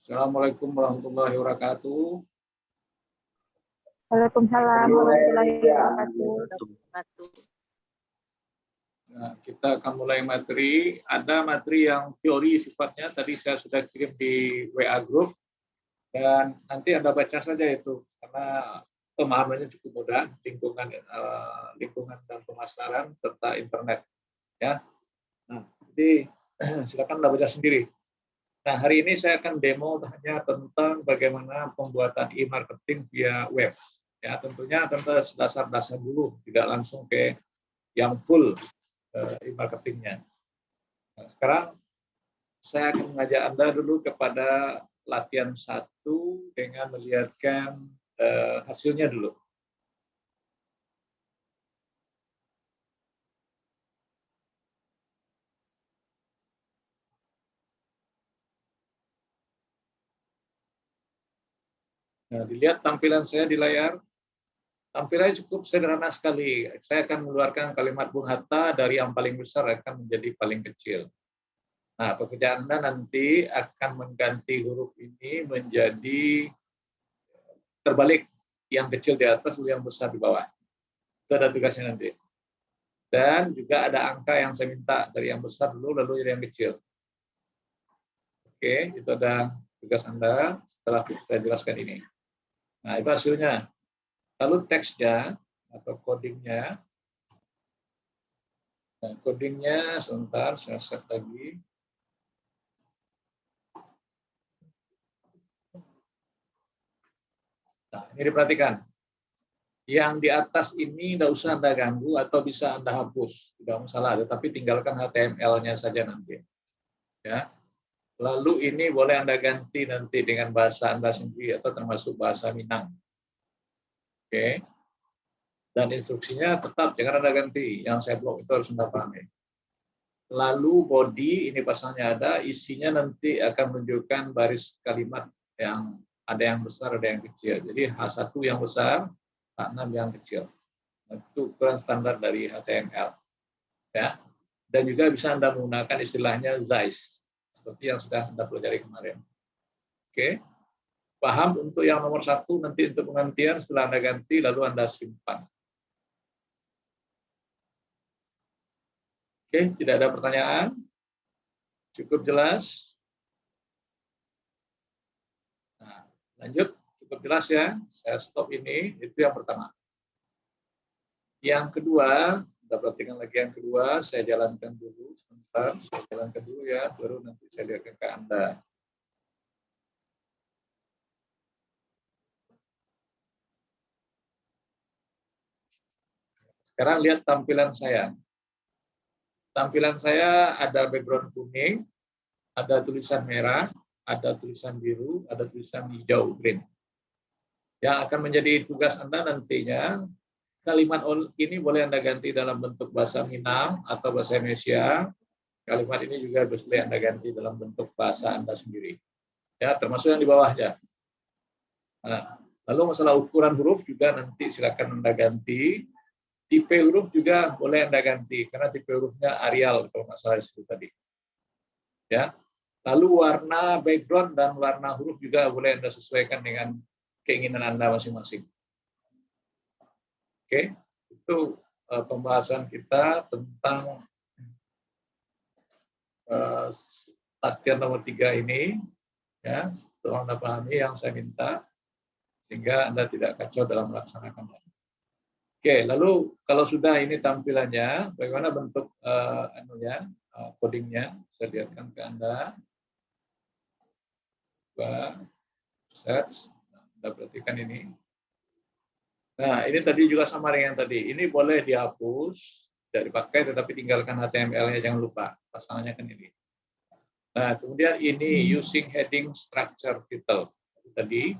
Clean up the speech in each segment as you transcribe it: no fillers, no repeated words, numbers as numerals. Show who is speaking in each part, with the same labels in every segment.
Speaker 1: Assalamualaikum warahmatullahi wabarakatuh.
Speaker 2: Waalaikumsalam warahmatullahi wabarakatuh.
Speaker 1: Nah, kita akan mulai materi. Ada materi yang teori sifatnya, tadi saya sudah kirim di WA Group, dan nanti Anda baca saja itu, karena pemahamannya cukup mudah, lingkungan dan pemasaran serta internet. Ya. Nah, jadi silakan Anda baca sendiri. Nah, hari ini saya akan demo hanya tentang bagaimana pembuatan e-marketing via web. Ya, tentunya dasar-dasar dulu, tidak langsung ke yang full e-marketingnya. Nah, sekarang saya akan mengajak Anda dulu kepada latihan 1 dengan melihatkan hasilnya dulu. Nah, dilihat tampilan saya di layar. Tampilannya cukup sederhana sekali. Saya akan mengeluarkan kalimat Bung Hatta dari yang paling besar akan menjadi paling kecil. Nah, pekerjaan Anda nanti akan mengganti huruf ini menjadi terbalik, yang kecil di atas, lalu yang besar di bawah. Itu ada tugasnya nanti. Dan juga ada angka yang saya minta, dari yang besar dulu, lalu yang kecil. Oke, itu ada tugas Anda setelah saya jelaskan ini. Nah, itu hasilnya. Lalu teksnya atau codingnya. Nah, codingnya sebentar, saya set lagi. Nah, ini diperhatikan. Yang di atas ini tidak usah Anda ganggu atau bisa Anda hapus, tidak masalah, tetapi tinggalkan HTML-nya saja nanti. Ya. Lalu ini boleh Anda ganti nanti dengan bahasa Anda sendiri atau termasuk bahasa Minang. Oke. Dan instruksinya tetap jangan Anda ganti, yang saya blok itu harus Anda pahami. Lalu body ini pasalnya ada, isinya nanti akan menunjukkan baris kalimat yang ada yang besar, ada yang kecil. Jadi H1 yang besar, H6 yang kecil. Itu ukuran standar dari HTML. Ya. Dan juga bisa Anda menggunakan istilahnya Zeiss, seperti yang sudah Anda pelajari kemarin. Oke. Paham untuk yang nomor 1, nanti untuk penggantian setelah Anda ganti, lalu Anda simpan. Oke, tidak ada pertanyaan? Cukup jelas? Nah, lanjut, cukup jelas ya. Saya stop ini, itu yang pertama. Yang kedua, kita perhatikan lagi yang kedua, saya jalankan dulu sebentar, saya jalankan dulu ya, baru nanti saya lihatkan ke Anda. Sekarang lihat tampilan saya. Tampilan saya ada background kuning, ada tulisan merah, ada tulisan biru, ada tulisan hijau, green. Yang akan menjadi tugas Anda nantinya, kalimat ini boleh Anda ganti dalam bentuk bahasa Minang atau bahasa Indonesia. Kalimat ini juga boleh Anda ganti dalam bentuk bahasa Anda sendiri. Ya, termasuk yang di bawahnya. Nah, lalu masalah ukuran huruf juga nanti silakan Anda ganti. Tipe huruf juga boleh Anda ganti, karena tipe hurufnya Arial kalau nggak salah itu tadi. Ya. Lalu warna background dan warna huruf juga boleh Anda sesuaikan dengan keinginan Anda masing-masing. Oke, itu pembahasan kita tentang latihan nomor 3 ini. Ya, tolong Anda pahami yang saya minta, sehingga Anda tidak kacau dalam melaksanakannya. Oke, lalu kalau sudah ini tampilannya, bagaimana bentuk codingnya? Saya lihatkan ke Anda. Coba set, Anda perhatikan ini. Nah, ini tadi juga sama dengan yang tadi. Ini boleh dihapus, tidak dipakai, tetapi tinggalkan HTML-nya, jangan lupa. Pasalnya kan ini. Nah, kemudian ini using heading structure title. Tadi.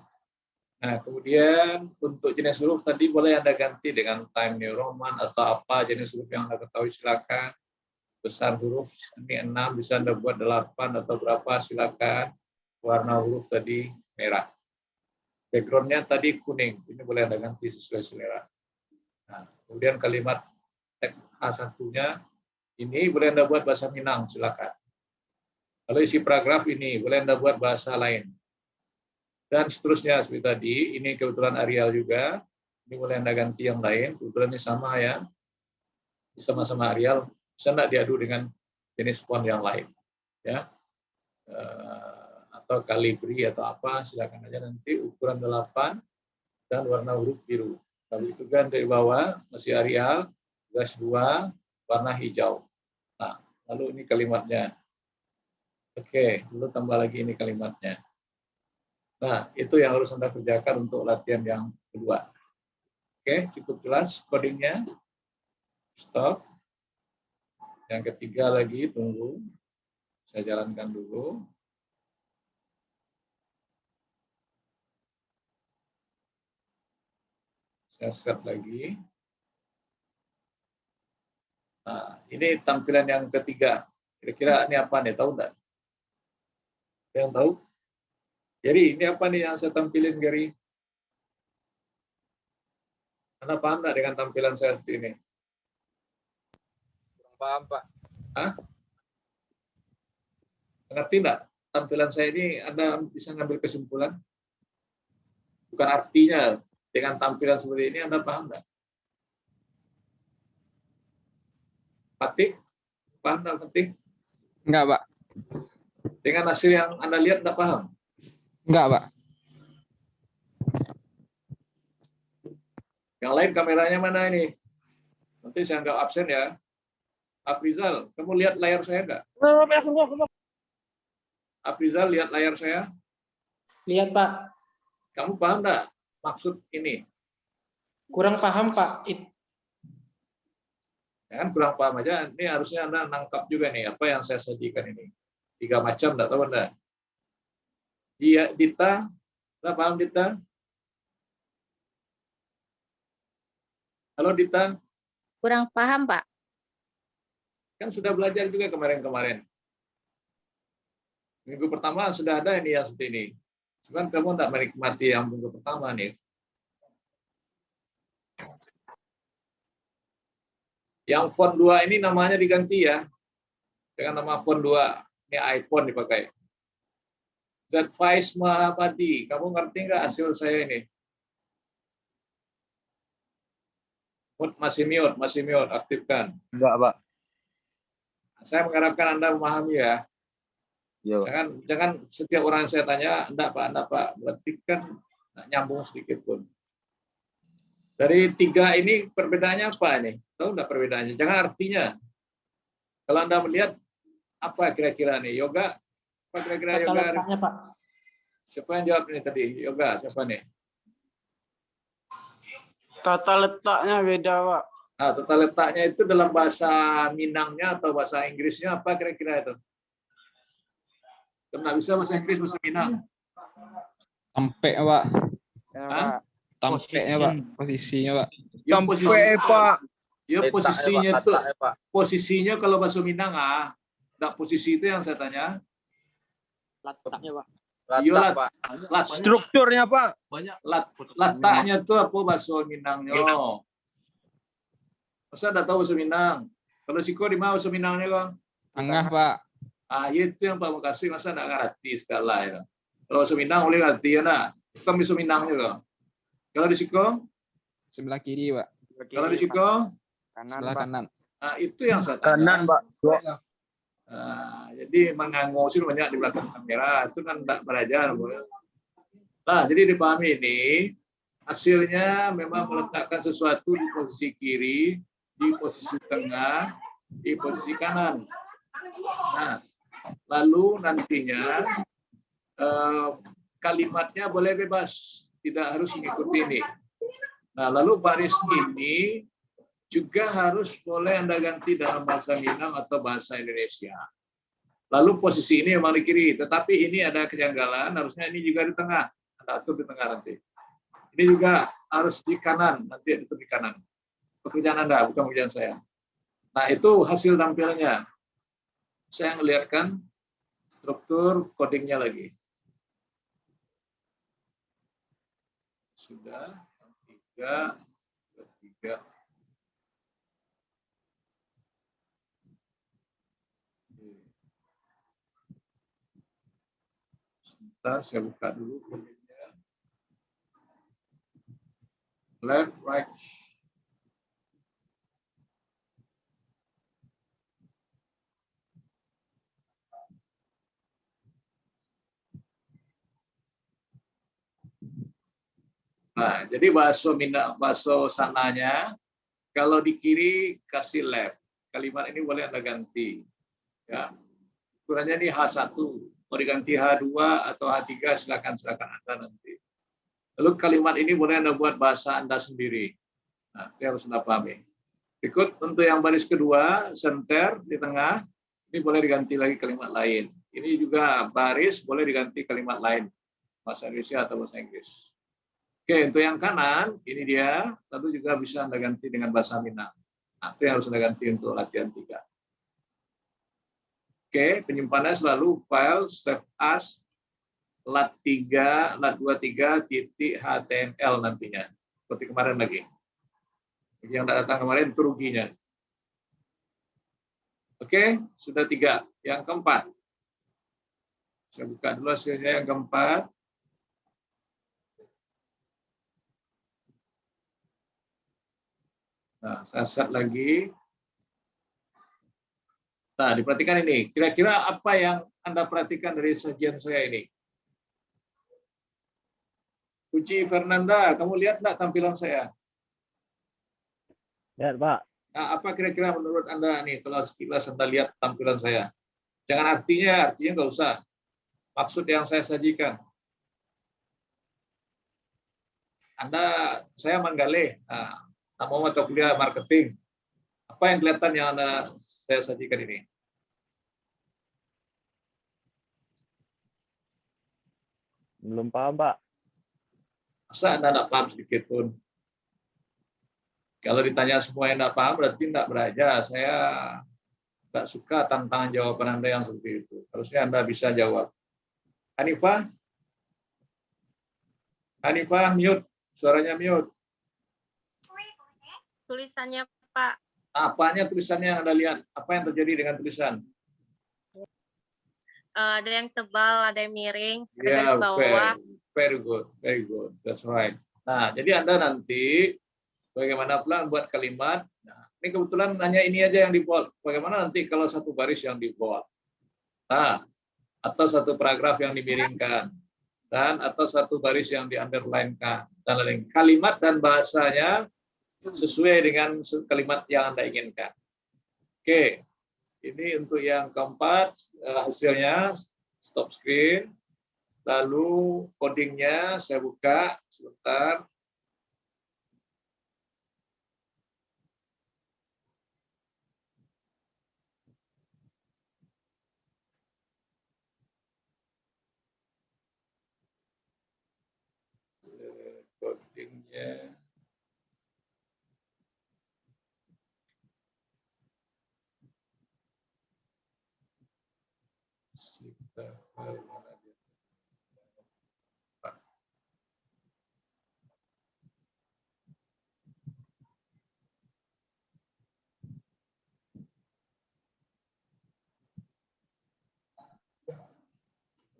Speaker 1: Nah, kemudian untuk jenis huruf tadi boleh Anda ganti dengan Times New Roman atau apa jenis huruf yang Anda ketahui, silakan. Besar huruf ini 6, bisa Anda buat 8 atau berapa, silakan. Warna huruf tadi merah. Background-nya tadi kuning, ini boleh Anda ganti sesuai selera. Nah, kemudian kalimat teks A1-nya ini boleh Anda buat bahasa Minang, silakan. Lalu isi paragraf ini boleh Anda buat bahasa lain. dan seterusnya seperti tadi. Ini kebetulan areal juga. Ini boleh Anda ganti yang lain. Kebetulan ini sama ya. Sama-sama areal. Bisa nggak diadu dengan jenis font yang lain. Ya. Atau kalibri atau apa, silakan aja nanti. Ukuran 8 dan warna huruf biru. Lalu itu kan dari bawah masih areal, garis 2, warna hijau. Nah, lalu ini kalimatnya. Oke, lalu tambah lagi ini kalimatnya. Nah, itu yang harus Anda kerjakan untuk latihan yang kedua. Oke, cukup jelas codingnya. Stop. Yang ketiga lagi, tunggu. Saya jalankan dulu. Saya set lagi. Nah, ini tampilan yang ketiga. Kira-kira ini apa nih? Tahu nggak? Ada yang tahu? Jadi ini apa nih yang saya tampilin, Gary? Anda paham nggak dengan tampilan saya seperti ini?
Speaker 3: Paham, Pak.
Speaker 1: Hah? Ngerti nggak? Tampilan saya ini Anda bisa ngambil kesimpulan? Bukan artinya dengan tampilan seperti ini Anda paham nggak? Fatih? Paham nggak, Fatih?
Speaker 3: Enggak, Pak.
Speaker 1: Dengan hasil yang Anda lihat nggak paham?
Speaker 3: Enggak, Pak.
Speaker 1: Yang lain kameranya mana ini? Nanti saya anggap absen ya. Afrizal, kamu lihat layar saya nggak? Afrizal, lihat layar saya?
Speaker 4: Lihat, Pak.
Speaker 1: Kamu paham nggak maksud ini?
Speaker 4: Kurang paham, Pak.
Speaker 1: Ya kan kurang paham aja. Ini harusnya Anda nangkap juga nih apa yang saya sajikan ini. 3 macam, nggak tahu Anda? Iya, Dita, Anda paham Dita? Halo Dita,
Speaker 2: Kurang paham, Pak.
Speaker 1: kan sudah belajar juga kemarin-kemarin. Minggu pertama sudah ada ini yang seperti ini. Cuman kamu tidak menikmati yang minggu pertama nih. Yang font 2 ini namanya diganti ya. Dengan nama font 2. Ini iPhone dipakai. Zadfaiz Mahabadi. Kamu ngerti nggak hasil saya ini? Masih mute, aktifkan.
Speaker 3: Enggak, Pak.
Speaker 1: Saya mengharapkan Anda memahami ya.
Speaker 3: Iya, Pak.
Speaker 1: Jangan setiap orang yang saya tanya, enggak Pak. Berarti kan nggak nyambung sedikit pun. Dari 3 ini perbedaannya apa ini? Tahu enggak perbedaannya? Jangan artinya. Kalau Anda melihat, apa kira-kira nih? Yoga? Apa kira-kira yoga?
Speaker 4: Letaknya, Pak.
Speaker 1: Siapa yang jawab ini tadi? Yoga, siapa nih?
Speaker 5: Tata letaknya beda, Pak.
Speaker 1: Nah, tata letaknya itu dalam bahasa Minangnya atau bahasa Inggrisnya apa kira-kira itu? Nggak bisa bahasa Inggris, bahasa Minang.
Speaker 3: Sampai, Pak.
Speaker 5: Ya,
Speaker 1: Hah?
Speaker 5: Pak.
Speaker 3: Tampeknya, Pak. Posisinya, Pak.
Speaker 1: Ya,
Speaker 5: Pak.
Speaker 1: ya posisinya itu, posisinya kalau bahasa Minang enggak posisi itu yang saya tanya.
Speaker 4: Letaknya, Pak.
Speaker 1: Iya,
Speaker 5: Strukturnya, Pak.
Speaker 1: letaknya itu apa bahasa Minangnya? Masa enggak tahu bahasa Minang? Kalau Siko di mana bahasa Minangnya, Kang?
Speaker 3: Tengah, Pak.
Speaker 1: Itu yang Pak Makasih, masa enggak ngerti sekali ya. Kalau bahasa Minang boleh ngerti ya, nak. Bukan bahasa Minangnya, Kang. Kalau di Siko?
Speaker 3: Sebelah kiri, Pak.
Speaker 1: Kalau di Siko?
Speaker 3: Sebelah kanan.
Speaker 1: Nah, itu yang saya tanya.
Speaker 5: Kanan, Pak.
Speaker 1: Nah, jadi mengangguk sih banyak di belakang kamera, itu kan tidak belajar. Nah, jadi dipahami ini, hasilnya memang meletakkan sesuatu di posisi kiri, di posisi tengah, di posisi kanan. Nah, lalu nantinya kalimatnya boleh bebas, tidak harus mengikuti ini. Nah, lalu baris ini juga harus boleh Anda ganti dalam bahasa Minang atau bahasa Indonesia. Lalu posisi ini memang di kiri, tetapi ini ada kejanggalan, harusnya ini juga di tengah. Anda atur di tengah nanti. Ini juga harus di kanan, nanti atur di kanan. Pekerjaan Anda, bukan pekerjaan saya. Nah, itu hasil tampilnya. Saya melihatkan struktur codingnya lagi. Sudah, 3. Sebentar, saya buka dulu codingnya. Left, right. Nah, jadi bakso sananya, kalau di kiri kasih left. Kalimat ini boleh Anda ganti. Ya. Ukurannya ini H1. Mau diganti H2 atau H3, silakan Anda nanti. Lalu kalimat ini boleh Anda buat bahasa Anda sendiri. Nah, ini harus Anda pahami. Berikut untuk yang baris kedua, center di tengah, ini boleh diganti lagi kalimat lain. Ini juga baris boleh diganti kalimat lain. Bahasa Indonesia atau bahasa Inggris. Oke, untuk yang kanan, ini dia. Lalu juga bisa Anda ganti dengan bahasa Minang. Nah, itu yang harus Anda ganti untuk latihan 3. Oke, penyimpanannya selalu file save as lat3, lat23.html nantinya. Seperti kemarin lagi. Yang tidak datang kemarin itu ruginya. Oke, sudah 3. Yang keempat. Saya buka dulu hasilnya yang keempat. Nah, saya set lagi. Nah, diperhatikan ini. Kira-kira apa yang Anda perhatikan dari sajian saya ini? Puji Fernanda, kamu lihat enggak tampilan saya?
Speaker 6: Lihat, Pak.
Speaker 1: Nah, apa kira-kira menurut Anda nih kalau sekilas Anda lihat tampilan saya? Jangan artinya nggak usah. Maksud yang saya sajikan. Saya menggali. Nah, mau mata kuliah marketing. Apa yang kelihatan yang saya sajikan ini?
Speaker 6: Belum paham, Pak.
Speaker 1: Masa Anda tidak paham sedikit pun? Kalau ditanya semua yang tidak paham, berarti tidak belajar. Saya tidak suka tantangan jawaban Anda yang seperti itu. Harusnya Anda bisa jawab. Hanifah? Hanifah, mute. Suaranya mute.
Speaker 2: Tulisannya, Pak.
Speaker 1: Apanya tulisannya yang Anda lihat? Apa yang terjadi dengan tulisan?
Speaker 2: Ada yang tebal, ada yang miring, ada
Speaker 1: Ya,
Speaker 2: garis bawah.
Speaker 1: very good, that's right. Nah, jadi Anda nanti bagaimana pula buat kalimat. Nah, ini kebetulan hanya ini aja yang di bold. Bagaimana nanti kalau satu baris yang di bold? Nah, atau satu paragraf yang dimiringkan, dan atau satu baris yang di underline-kan, dan lain-lain. Kalimat dan bahasanya sesuai dengan kalimat yang Anda inginkan. Oke, ini untuk yang keempat, hasilnya stop screen, lalu codingnya saya buka sebentar. Codingnya.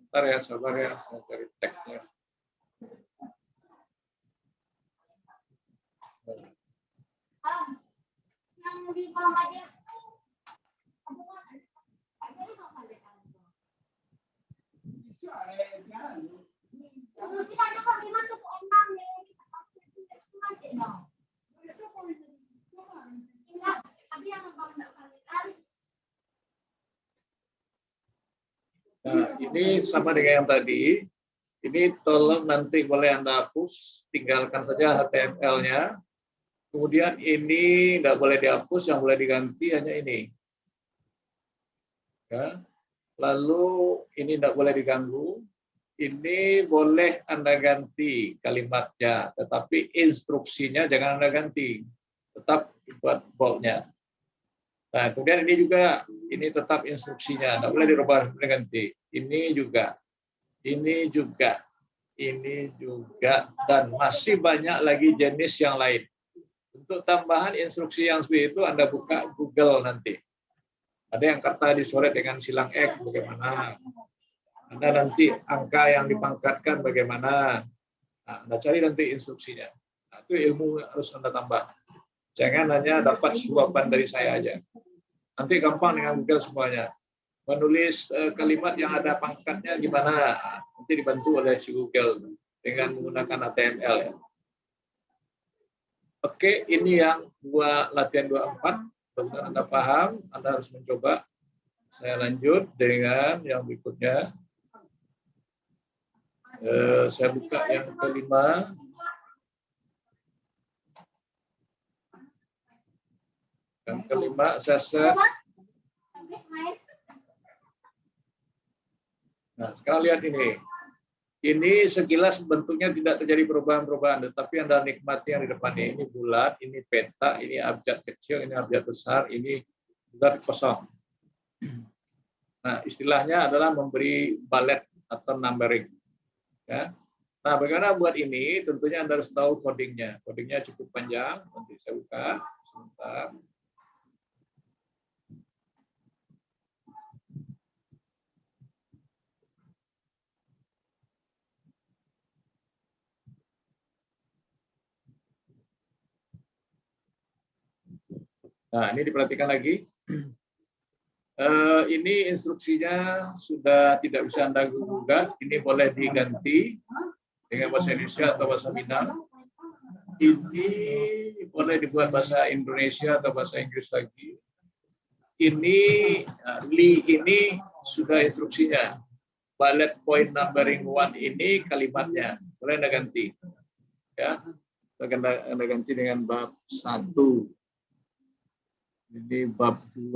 Speaker 1: Bentar ya, sabar ya, saya cari teksnya. Nah, ini sama dengan yang tadi. Ini tolong nanti boleh Anda hapus, tinggalkan saja HTML-nya. Kemudian ini tidak boleh dihapus, yang boleh diganti hanya ini. Ya. Lalu ini tidak boleh diganggu. Ini boleh Anda ganti kalimatnya, tetapi instruksinya jangan Anda ganti. Tetap buat bold-nya. Nah, kemudian ini juga, ini tetap instruksinya, tidak boleh dirubah, ganti. Ini juga, dan masih banyak lagi jenis yang lain. Untuk tambahan instruksi yang seperti itu, Anda buka Google nanti. Ada yang kata dicoret dengan silang X, bagaimana? Anda nanti angka yang dipangkatkan bagaimana? Nah, Anda cari nanti instruksinya. Nah, itu ilmu harus Anda tambah. Jangan hanya dapat suapan dari saya aja. Nanti gampang dengan Google semuanya. Menulis kalimat yang ada pangkatnya gimana, nanti dibantu oleh si Google dengan menggunakan HTML ya. Oke, ini yang latihan 24. Benar Anda paham, Anda harus mencoba. Saya lanjut dengan yang berikutnya. Saya buka yang kelima. Yang kelima, saya set. Nah, sekarang lihat ini. Ini sekilas bentuknya tidak terjadi perubahan-perubahan, tetapi Anda nikmati yang di depannya. Ini bulat, ini peta, ini abjad kecil, ini abjad besar, ini bulat kosong. Nah, istilahnya adalah memberi balet atau numbering. Ya. Nah, bagaimana buat ini? Tentunya Anda harus tahu codingnya. Codingnya cukup panjang. Nanti saya buka sebentar. Nah, ini diperhatikan lagi. Ini instruksinya sudah tidak bisa Anda gugat. Ini boleh diganti dengan bahasa Indonesia atau bahasa Minang. Ini boleh dibuat bahasa Indonesia atau bahasa Inggris lagi. Ini ini sudah instruksinya. Bullet point numbering 1 ini kalimatnya. Boleh Anda ganti. Ya. Anda ganti dengan bab 1. Ini bab 2.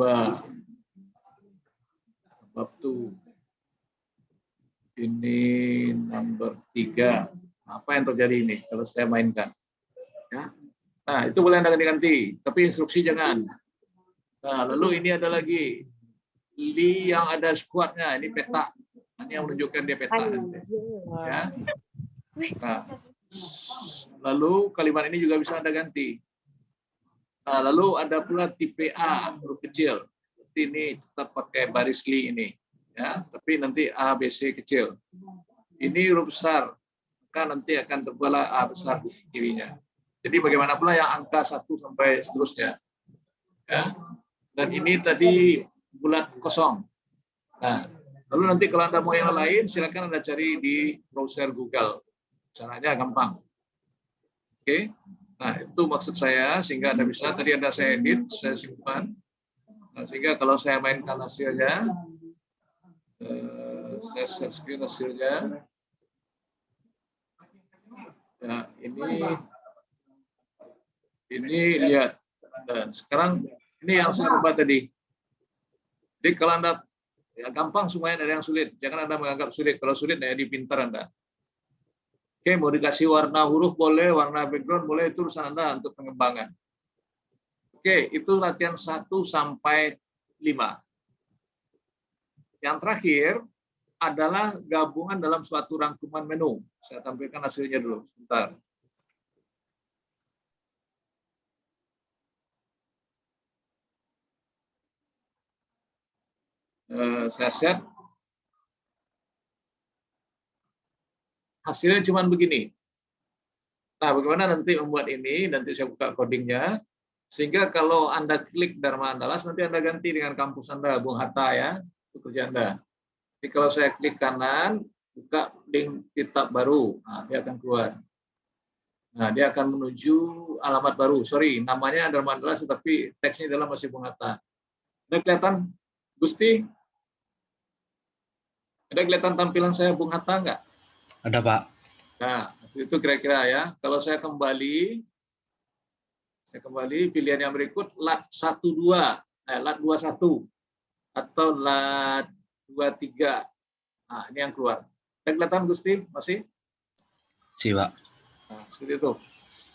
Speaker 1: Bab 2. Ini nomor 3. Apa yang terjadi ini kalau saya mainkan? Ya. Nah, itu boleh Anda ganti-ganti, tapi instruksi jangan. Nah, lalu ini ada lagi. Li yang ada squadnya, ini peta. Ini yang menunjukkan dia peta nanti. Ya. Nah, lalu kalimat ini juga bisa Anda ganti. Nah, lalu ada pula tipe A, huruf kecil. Ini tetap pakai baris li ini. Ya, tapi nanti A, B, C kecil. Ini huruf besar, maka nanti akan terbelah A besar di kirinya. Jadi bagaimana pula yang angka 1 sampai seterusnya. Ya. Dan ini tadi bulat kosong. Nah, lalu nanti kalau Anda mau yang lain, silakan Anda cari di browser Google. Caranya gampang. Oke. Nah, itu maksud saya, sehingga Anda bisa, tadi Anda saya edit, saya simpan. Nah, sehingga kalau saya mainkan hasilnya, saya share screen hasilnya. Nah, ini lihat. Dan sekarang, ini yang saya ubah tadi. Jadi kalau Anda, ya gampang semuanya, ada yang sulit. Jangan Anda menganggap sulit. Kalau sulit, ya di pintar Anda. Oke, mau dikasih warna huruf boleh, warna background boleh, itu urusan Anda untuk pengembangan. Oke, itu latihan 1 sampai 5. Yang terakhir adalah gabungan dalam suatu rangkuman menu. Saya tampilkan hasilnya dulu, sebentar. Saya set. Hasilnya cuma begini. Nah, bagaimana nanti membuat ini? Nanti saya buka codingnya. Sehingga kalau Anda klik Dharma Andalas, nanti Anda ganti dengan kampus Anda, Bung Hatta ya, itu kerja Anda. Jadi kalau saya klik kanan, buka link kitab baru, nah, dia akan keluar. Nah, dia akan menuju alamat baru. Sorry, namanya Dharma Andalas, tapi teksnya dalam masih Bung Hatta. Ada kelihatan, Gusti? Ada kelihatan tampilan saya Bung Hatta nggak?
Speaker 7: Ada, Pak.
Speaker 1: Nah, itu kira-kira ya. Kalau saya kembali pilihan yang berikut lat 12, lat 21 atau lat 23. Nah, ini yang keluar. Ada kelihatan Gusti? Masih?
Speaker 7: Si, Pak.
Speaker 1: Nah, seperti itu.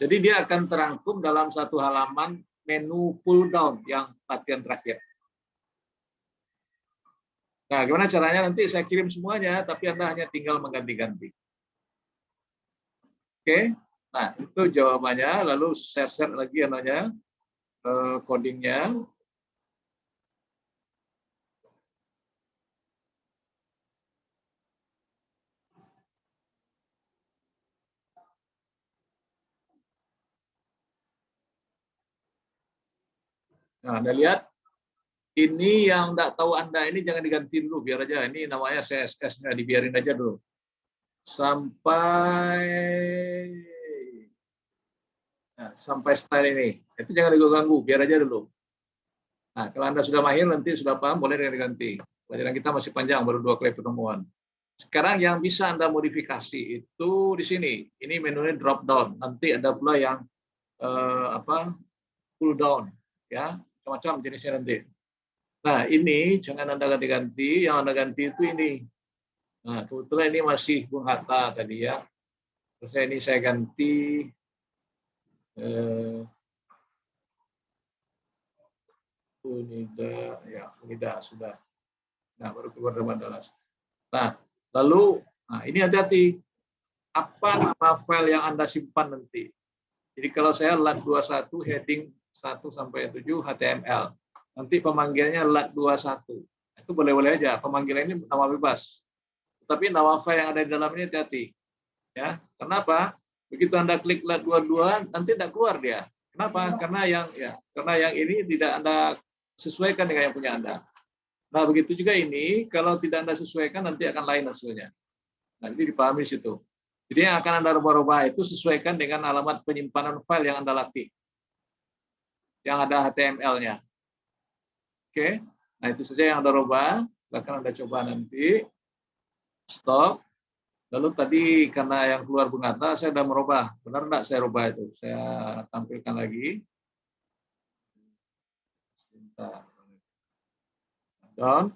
Speaker 1: Jadi dia akan terangkum dalam satu halaman menu pull down yang latihan terakhir. Nah, gimana caranya? Nanti saya kirim semuanya, tapi Anda hanya tinggal mengganti-ganti. Oke, nah itu jawabannya. Lalu saya share lagi codingnya. Nah, Anda lihat, ini yang enggak tahu Anda ini jangan diganti dulu, biar aja. Ini namanya CSS-nya, dibiarin aja dulu. Sampai style ini. Itu jangan diganggu, biar aja dulu. Nah, kalau Anda sudah mahir, nanti sudah paham, boleh diganti. Pelajaran kita masih panjang, baru 2 kali pertemuan. Sekarang yang bisa Anda modifikasi itu di sini. Ini menunya drop down. Nanti ada pula yang pull down, ya, macam-macam jenisnya nanti. Nah, ini jangan Anda ganti-ganti. Yang Anda ganti itu ini. Nah, kebetulan ini masih Bung Hatta tadi ya. Terus ini saya ganti. Unida sudah. Nah, baru keluar dari Mandalas. Nah, lalu, ini hati-hati. Apa nama file yang Anda simpan nanti? Jadi kalau saya lat 21 heading 1 sampai 7 HTML. Nanti pemanggilannya lat 21. Itu boleh-boleh aja. Pemanggilan ini nama bebas. Tapi nama file yang ada di dalamnya hati-hati. Ya, kenapa? Begitu Anda klik lat 22, nanti tidak keluar dia. Kenapa? Karena yang ini tidak Anda sesuaikan dengan yang punya Anda. Nah, begitu juga ini, kalau tidak Anda sesuaikan, nanti akan lain hasilnya. Nah, ini dipahami di situ. Jadi yang akan Anda rubah-rubah itu sesuaikan dengan alamat penyimpanan file yang Anda latih. Yang ada HTML-nya. Oke, nah itu saja yang Anda rubah. Silakan Anda coba nanti. Stop. Lalu tadi karena yang keluar Bung Hatta, saya sudah merubah. Benar enggak saya rubah itu? Saya tampilkan lagi. Sebentar. Down.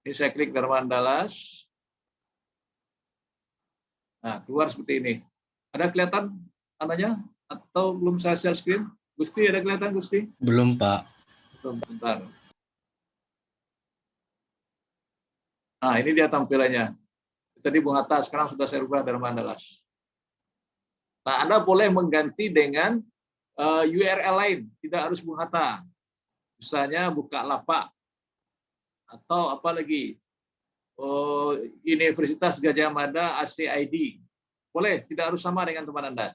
Speaker 1: Ini saya klik Dharma Andalas. Nah, keluar seperti ini. Ada kelihatan tandanya? Atau belum saya share screen? Gusti, ada kelihatan Gusti?
Speaker 7: Belum, Pak.
Speaker 1: Belum, bentar. Nah, ini dia tampilannya. Tadi Bung Hatta, sekarang sudah saya rubah Dharma Andalas. Nah, Anda boleh mengganti dengan URL lain, tidak harus Bung Hatta. Misalnya Bukalapak atau apa lagi? Universitas Gadjah Mada ACID. Boleh, tidak harus sama dengan teman Anda.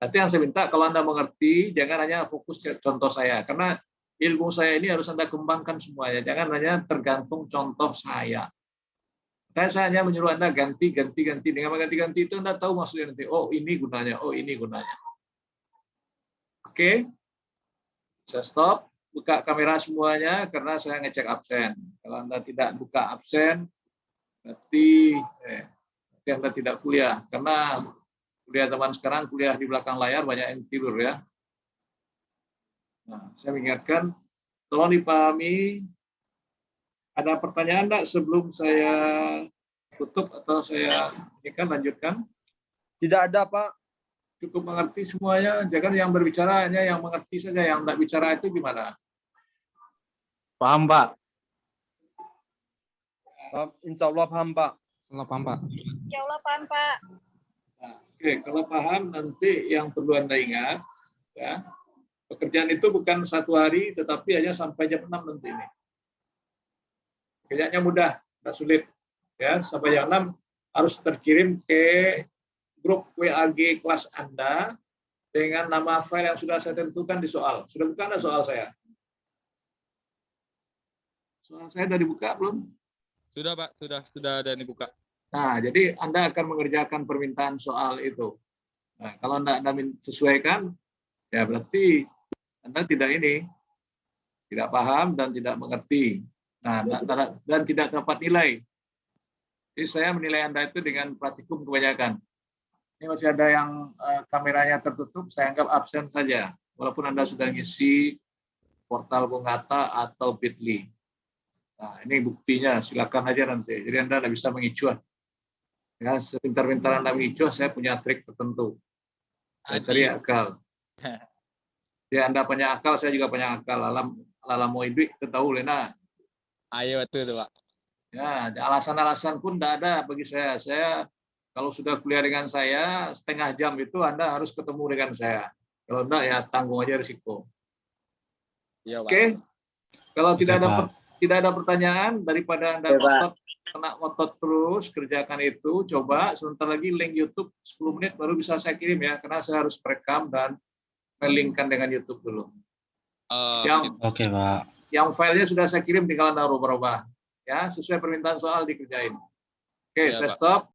Speaker 1: Nanti yang saya minta, kalau Anda mengerti, jangan hanya fokus contoh saya. Karena ilmu saya ini harus Anda kembangkan semuanya. Jangan hanya tergantung contoh saya. Saya hanya menyuruh Anda ganti. Dengan ganti-ganti itu Anda tahu maksudnya nanti. Oh, ini gunanya. Oh, ini gunanya. Oke. Saya stop. Buka kamera semuanya karena saya ngecek absen. Kalau Anda tidak buka absen, berarti Anda tidak kuliah. Karena kuliah zaman sekarang, kuliah di belakang layar, banyak yang tidur ya. Nah, saya mengingatkan, tolong dipahami. Ada pertanyaan enggak sebelum saya tutup atau saya lanjutkan?
Speaker 5: Tidak ada, Pak.
Speaker 1: Cukup mengerti semuanya. Jangan yang berbicara hanya yang mengerti saja. Yang enggak bicara itu gimana?
Speaker 6: Paham, Pak.
Speaker 5: Insya Allah paham, Pak.
Speaker 3: Salah paham, Pak.
Speaker 2: Ya Allah, paham, Pak.
Speaker 1: Nah, oke, kalau paham nanti yang perlu Anda ingat, ya, pekerjaan itu bukan 1 hari, tetapi hanya sampai jam 6 nanti ini. Kerjanya mudah, tidak sulit. Ya, sampai jam 6 harus terkirim ke grup WAG kelas Anda dengan nama file yang sudah saya tentukan di soal. Sudah buka Anda soal saya? Soal saya sudah dibuka belum?
Speaker 3: Sudah, Pak. Sudah ada dibuka.
Speaker 1: Nah, jadi Anda akan mengerjakan permintaan soal itu. Nah, kalau Anda sesuaikan, ya berarti Anda tidak paham dan tidak mengerti. Nah, dan tidak dapat nilai. Jadi saya menilai Anda itu dengan praktikum kebanyakan. Ini masih ada yang kameranya tertutup, saya anggap absen saja. Walaupun Anda sudah ngisi portal Bung Hatta atau Bitly. Nah, ini buktinya, silakan aja nanti. Jadi Anda tidak bisa mengicuah. Ya, sepintar-pintar Anda mengicuah, saya punya trik tertentu. Saya cari akal. Ya, Anda punya akal, saya juga punya akal. Alam mau hidup, kita tahu, Lena.
Speaker 3: Ayo, betul, Pak.
Speaker 1: Ya, alasan-alasan pun tidak ada bagi saya. Saya kalau sudah kuliah dengan saya, setengah jam itu Anda harus ketemu dengan saya. Kalau enggak, ya tanggung aja risiko.
Speaker 3: Iya, Pak.
Speaker 1: Oke? Kalau tidak
Speaker 7: Pak.
Speaker 1: ada pertanyaan, daripada Anda ngotot terus, kerjakan itu, coba sebentar lagi link YouTube 10 menit baru bisa saya kirim ya, karena saya harus merekam dan melinkkan dengan YouTube dulu. Yang
Speaker 3: gitu.
Speaker 7: Oke, Pak.
Speaker 1: yang filenya sudah saya kirim, tinggal Anda rubah-rubah. Ya, sesuai permintaan soal dikerjain. Oke,
Speaker 3: Iya,
Speaker 1: saya
Speaker 3: Pak.
Speaker 1: stop.